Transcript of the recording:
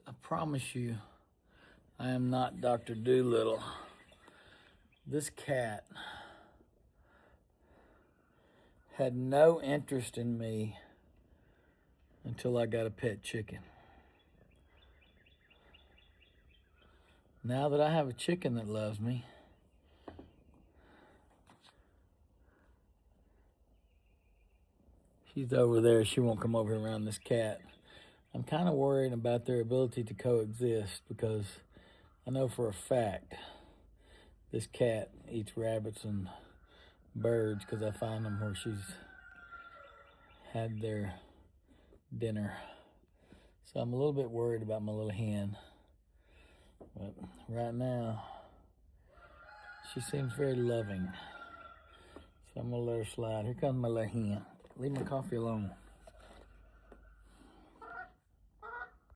I promise you, I am not Dr. Doolittle. This cat had no interest in me until I got a pet chicken. Now that I have a chicken that loves me, she's over there. She won't come over around this cat. I'm kind of worried about their ability to coexist because I know for a fact this cat eats rabbits and birds because I find them where she's had their dinner. So I'm a little bit worried about my little hen. But right now, she seems very loving. So I'm gonna let her slide. Here comes my little hen. Leave my coffee alone.